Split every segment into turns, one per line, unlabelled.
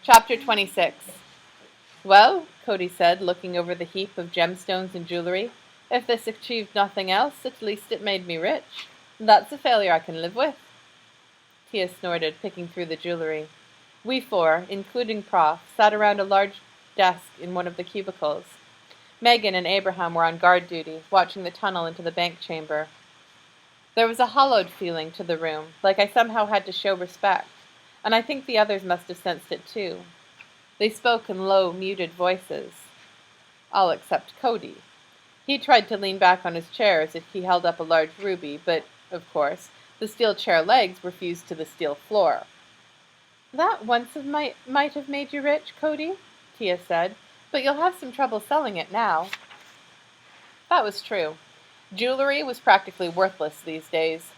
Chapter 26. Well, Cody said, looking over the heap of gemstones and jewelry, if this achieved nothing else, at least it made me rich. That's a failure I can live with. Tia snorted, picking through the jewelry. We four, including Prof, sat around a large desk in one of the cubicles. Megan and Abraham were on guard duty, watching the tunnel into the bank chamber. There was a hollowed feeling to the room, like I somehow had to show respect, and I think the others must have sensed it too. They spoke in low, muted voices. All except Cody. He tried to lean back on his chair as if he held up a large ruby, but, of course, the steel chair legs were fused to the steel floor. That once might have made you rich, Cody, Tia said, but you'll have some trouble selling it now. That was true. Jewelry was practically worthless these days.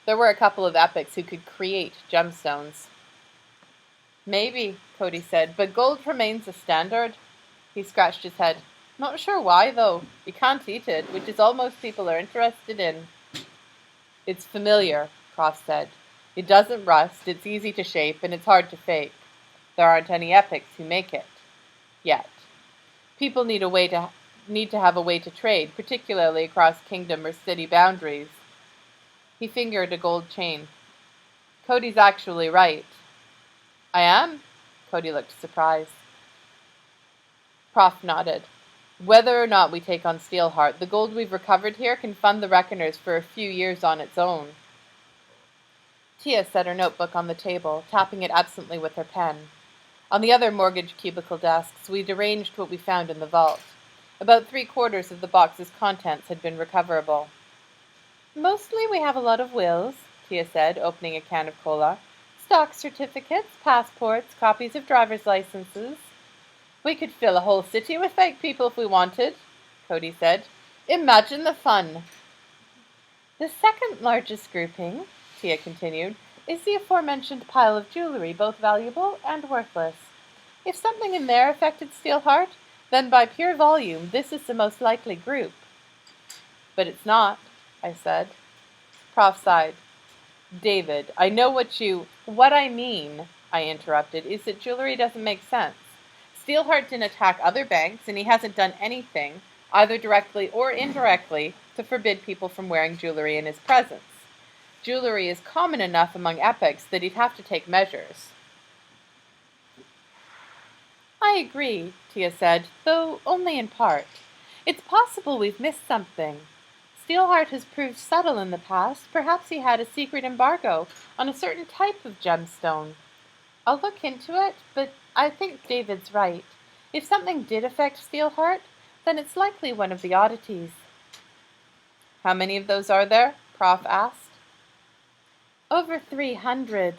There were a couple of epics who could create gemstones. Maybe, Cody said, but gold remains a standard. He scratched his head. Not sure why, though. You can't eat it, which is all most people are interested in. It's familiar, Prof said. It doesn't rust, it's easy to shape, and it's hard to fake. There aren't any epics who make it. Yet. People need to have a way to trade, particularly across kingdom or city boundaries. He fingered a gold chain. Cody's actually right. I am? Cody looked surprised. Prof nodded. Whether or not we take on Steelheart, the gold we've recovered here can fund the Reckoners for a few years on its own. Tia set her notebook on the table, tapping it absently with her pen. On the other mortgage cubicle desks, we'd arranged what we found in the vault. About 3/4 of the box's contents had been recoverable. Mostly we have a lot of wills, Tia said, opening a can of cola. Stock certificates, passports, copies of driver's licenses. We could fill a whole city with fake people if we wanted, Cody said. Imagine the fun. The second largest grouping, Tia continued, is the aforementioned pile of jewelry, both valuable and worthless. If something in there affected Steelheart, then by pure volume, this is the most likely group. But it's not, I said. Prof sighed. David, I know what I mean, I interrupted, is that jewelry doesn't make sense. Steelheart didn't attack other banks, and he hasn't done anything, either directly or indirectly, to forbid people from wearing jewelry in his presence. Jewelry is common enough among epics that he'd have to take measures. I agree, Tia said, though only in part. It's possible we've missed something. Steelheart has proved subtle in the past. Perhaps he had a secret embargo on a certain type of gemstone. I'll look into it, but I think David's right. If something did affect Steelheart, then it's likely one of the oddities. How many of those are there? Prof asked. Over 300,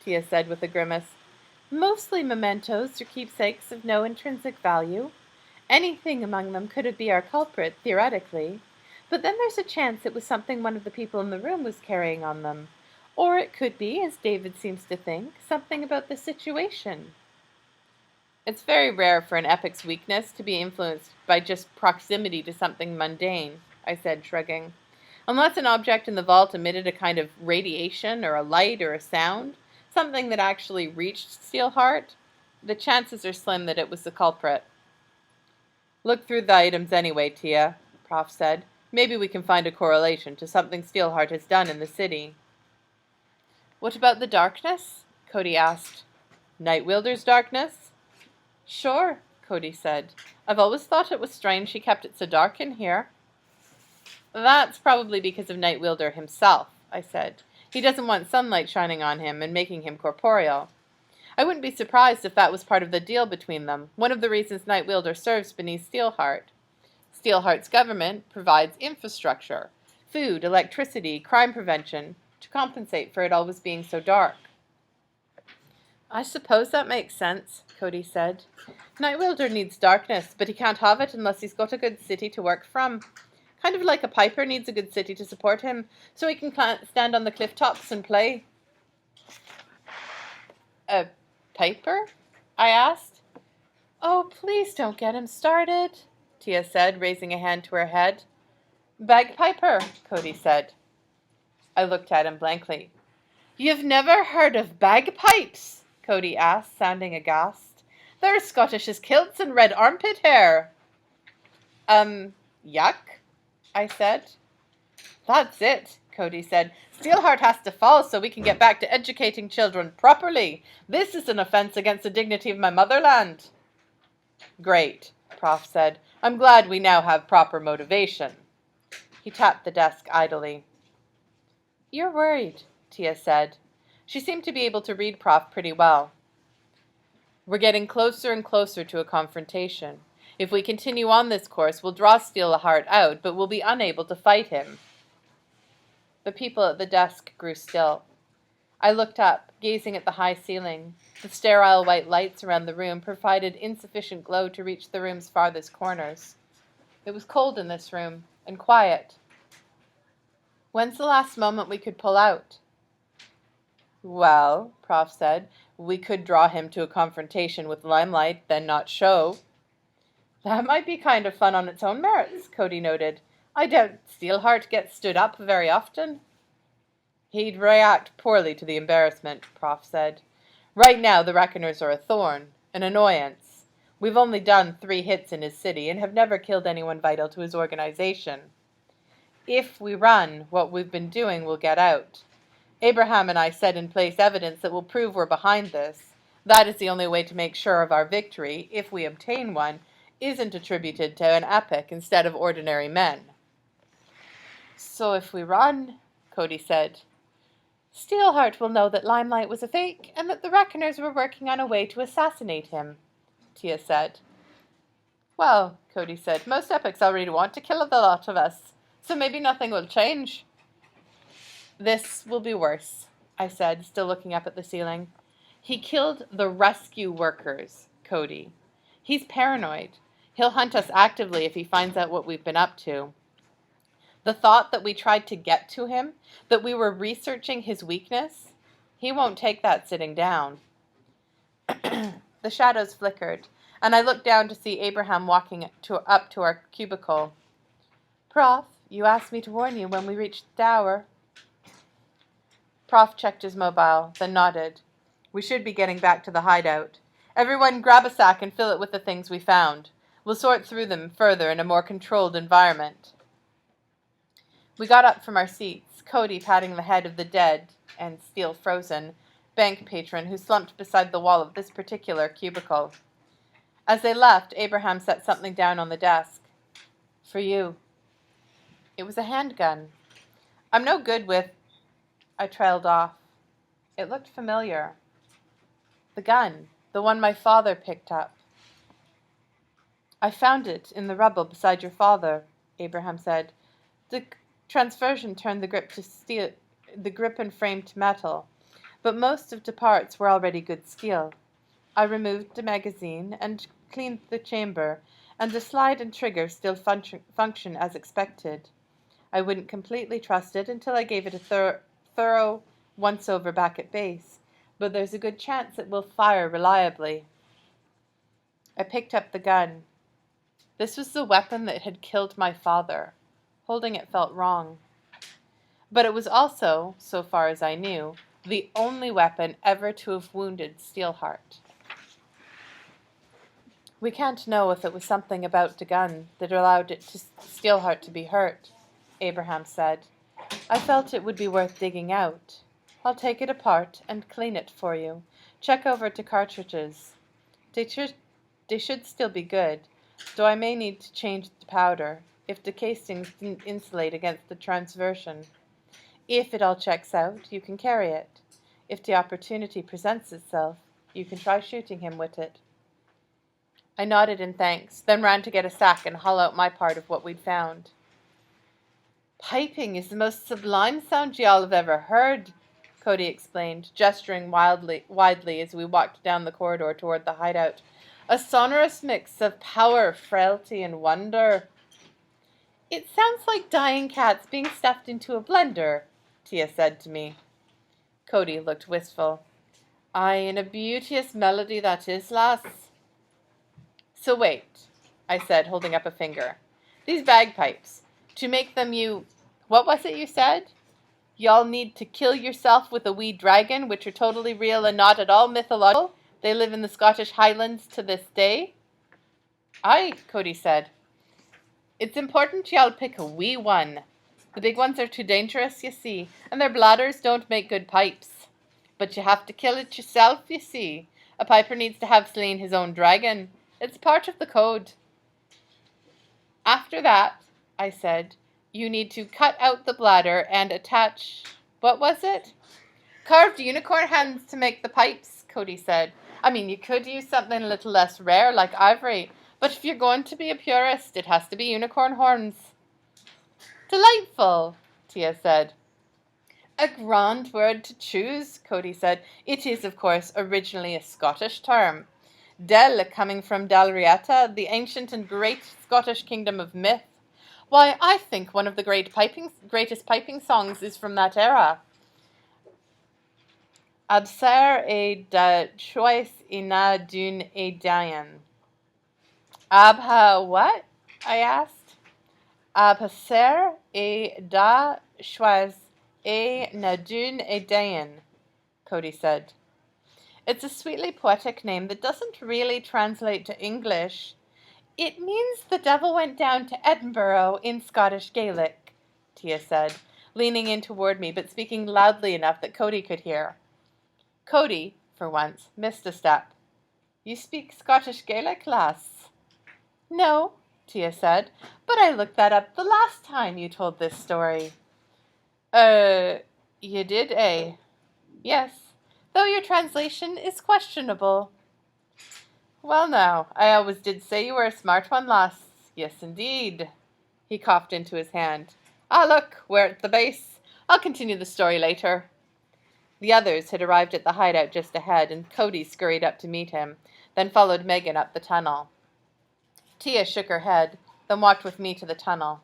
Tia said with a grimace. Mostly mementos or keepsakes of no intrinsic value. Anything among them could be our culprit, theoretically. But then there's a chance it was something one of the people in the room was carrying on them. Or it could be, as David seems to think, something about the situation. It's very rare for an epic's weakness to be influenced by just proximity to something mundane, I said, shrugging. Unless an object in the vault emitted a kind of radiation or a light or a sound, something that actually reached Steelheart, the chances are slim that it was the culprit. Look through the items anyway, Tia, Prof said. Maybe we can find a correlation to something Steelheart has done in the city. What about the darkness? Cody asked. Nightwielder's darkness? Sure, Cody said. I've always thought it was strange he kept it so dark in here. That's probably because of Nightwielder himself, I said. He doesn't want sunlight shining on him and making him corporeal. I wouldn't be surprised if that was part of the deal between them, one of the reasons Nightwielder serves beneath Steelheart. Steelheart's government provides infrastructure, food, electricity, crime prevention, to compensate for it always being so dark. I suppose that makes sense, Cody said. Nightwielder needs darkness, but he can't have it unless he's got a good city to work from. Kind of like a piper needs a good city to support him, so he can stand on the cliff tops and play. A piper? I asked. Oh, please don't get him started, Tia said, raising a hand to her head. Bagpiper, Cody said. I looked at him blankly. You've never heard of bagpipes? Cody asked, sounding aghast. They're Scottish as kilts and red armpit hair. Yuck, I said. That's it, Cody said. Steelheart has to fall so we can get back to educating children properly. This is an offense against the dignity of my motherland. Great, Prof said. I'm glad we now have proper motivation. He tapped the desk idly. You're worried, Tia said. She seemed to be able to read Prof pretty well. We're getting closer and closer to a confrontation. If we continue on this course, we'll draw Steelheart out, but we'll be unable to fight him. The people at the desk grew still. I looked up, gazing at the high ceiling. The sterile white lights around the room provided insufficient glow to reach the room's farthest corners. It was cold in this room, and quiet. When's the last moment we could pull out? Well, Prof said, we could draw him to a confrontation with limelight, then not show. That might be kind of fun on its own merits, Cody noted. I doubt Steelheart gets stood up very often. He'd react poorly to the embarrassment, Prof said. Right now the Reckoners are a thorn, an annoyance. We've only done 3 hits in his city and have never killed anyone vital to his organization. If we run, what we've been doing will get out. Abraham and I set in place evidence that will prove we're behind this. That is the only way to make sure of our victory, if we obtain one, isn't attributed to an epic instead of ordinary men. So if we run, Cody said, Steelheart will know that Limelight was a fake and that the Reckoners were working on a way to assassinate him, Tia said. Well, Cody said, most epics already want to kill the lot of us, so maybe nothing will change. This will be worse, I said, still looking up at the ceiling. He killed the rescue workers, Cody. He's paranoid. He'll hunt us actively if he finds out what we've been up to. The thought that we tried to get to him, that we were researching his weakness, he won't take that sitting down. The shadows flickered, and I looked down to see Abraham walking up to our cubicle. Prof, you asked me to warn you when we reached the tower. Prof checked his mobile, then nodded. We should be getting back to the hideout. Everyone grab a sack and fill it with the things we found. We'll sort through them further in a more controlled environment. We got up from our seats, Cody patting the head of the dead, and still frozen, bank patron who slumped beside the wall of this particular cubicle. As they left, Abraham set something down on the desk. For you. It was a handgun. I'm no good with... I trailed off. It looked familiar. The gun, the one my father picked up. I found it in the rubble beside your father, Abraham said. The transversion turned the grip to steel, the grip and frame to metal, but most of the parts were already good steel. I removed the magazine and cleaned the chamber, and the slide and trigger still function as expected. I wouldn't completely trust it until I gave it a thorough once-over back at base, but there's a good chance it will fire reliably. I picked up the gun. This was the weapon that had killed my father. Holding it felt wrong. But it was also, so far as I knew, the only weapon ever to have wounded Steelheart. We can't know if it was something about the gun that allowed it to Steelheart to be hurt, Abraham said. I felt it would be worth digging out. I'll take it apart and clean it for you. Check over the cartridges. They should still be good, though I may need to change the powder if the casings didn't insulate against the transversion. If it all checks out, you can carry it. If the opportunity presents itself, you can try shooting him with it. I nodded in thanks, then ran to get a sack and haul out my part of what we'd found. Piping is the most sublime sound y'all have ever heard, Cody explained, gesturing widely as we walked down the corridor toward the hideout. A sonorous mix of power, frailty, and wonder. It sounds like dying cats being stuffed into a blender, Tia said to me. Cody looked wistful. Aye, and a beauteous melody that is, lass. So wait, I said, holding up a finger. These bagpipes, to make them what was it you said? Y'all need to kill yourself with a wee dragon, which are totally real and not at all mythological. They live in the Scottish Highlands to this day. Aye, Cody said. It's important y'all pick a wee one. The big ones are too dangerous, you see, and their bladders don't make good pipes. But you have to kill it yourself, you see. A piper needs to have slain his own dragon. It's part of the code. After that, I said, you need to cut out the bladder and attach, what was it? Carved unicorn hands to make the pipes, Cody said. I mean, you could use something a little less rare, like ivory, but if you're going to be a purist, it has to be unicorn horns. Delightful, Tia said. A grand word to choose, Cody said. It is, of course, originally a Scottish term. Del coming from Dalriata, the ancient and great Scottish kingdom of myth. Why, I think one of the greatest piping songs is from that era. Abser e da choice ina dun e dayan. Abha what? I asked. Abser e da choice e na dun e dayan, Cody said. It's a sweetly poetic name that doesn't really translate to English. It means the devil went down to Edinburgh in Scottish Gaelic, Tia said, leaning in toward me but speaking loudly enough that Cody could hear. Cody, for once, missed a step. You speak Scottish Gaelic, lass? No, Tia said, but I looked that up the last time you told this story. You did, eh? Yes, though your translation is questionable. Well now, I always did say you were a smart one, lass. Yes, indeed. He coughed into his hand. Ah, look, we're at the base. I'll continue the story later. The others had arrived at the hideout just ahead, and Cody scurried up to meet him, then followed Megan up the tunnel. Tia shook her head, then walked with me to the tunnel.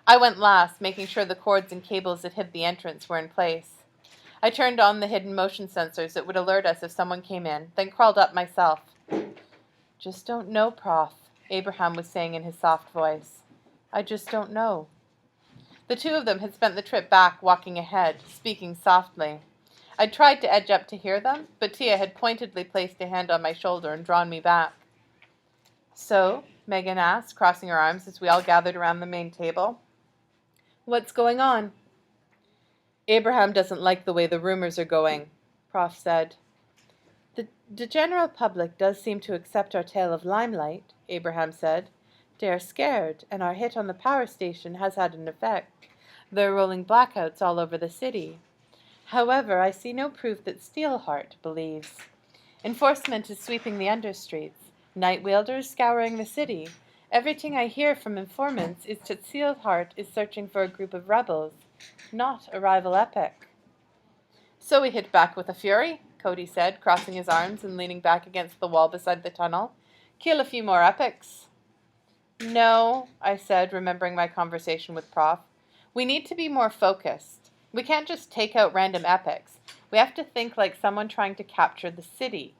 I went last, making sure the cords and cables that hid the entrance were in place. I turned on the hidden motion sensors that would alert us if someone came in, then crawled up myself. Just don't know, Prof, Abraham was saying in his soft voice. I just don't know. The two of them had spent the trip back walking ahead, speaking softly. I tried to edge up to hear them, but Tia had pointedly placed a hand on my shoulder and drawn me back. So, Megan asked, crossing her arms as we all gathered around the main table. What's going on? Abraham doesn't like the way the rumors are going, Prof said. The general public does seem to accept our tale of limelight, Abraham said. They are scared, and our hit on the power station has had an effect. They're rolling blackouts all over the city. However, I see no proof that Steelheart believes. Enforcement is sweeping the understreets. Night wielders scouring the city. Everything I hear from informants is that Steelheart is searching for a group of rebels, not a rival epic. So we hit back with a fury, Cody said, crossing his arms and leaning back against the wall beside the tunnel. Kill a few more epics. No, I said, remembering my conversation with Prof. We need to be more focused. We can't just take out random epics. We have to think like someone trying to capture the city.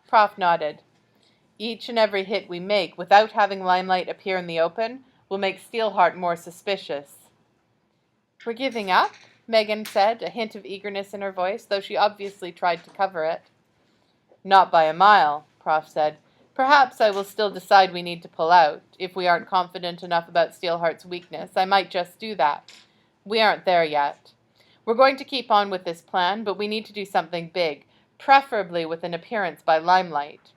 Prof nodded. Each and every hit we make without having Limelight appear in the open will make Steelheart more suspicious. We're giving up? Megan said, a hint of eagerness in her voice, though she obviously tried to cover it. Not by a mile, Prof said. Perhaps I will still decide we need to pull out. If we aren't confident enough about Steelheart's weakness, I might just do that. We aren't there yet. We're going to keep on with this plan, but we need to do something big, preferably with an appearance by Limelight.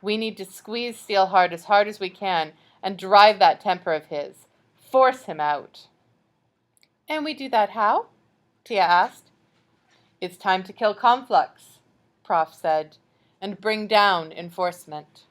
We need to squeeze Steelheart as hard as we can and drive that temper of his. Force him out. And we do that how? Tia asked. It's time to kill Conflux, Prof said, and bring down enforcement.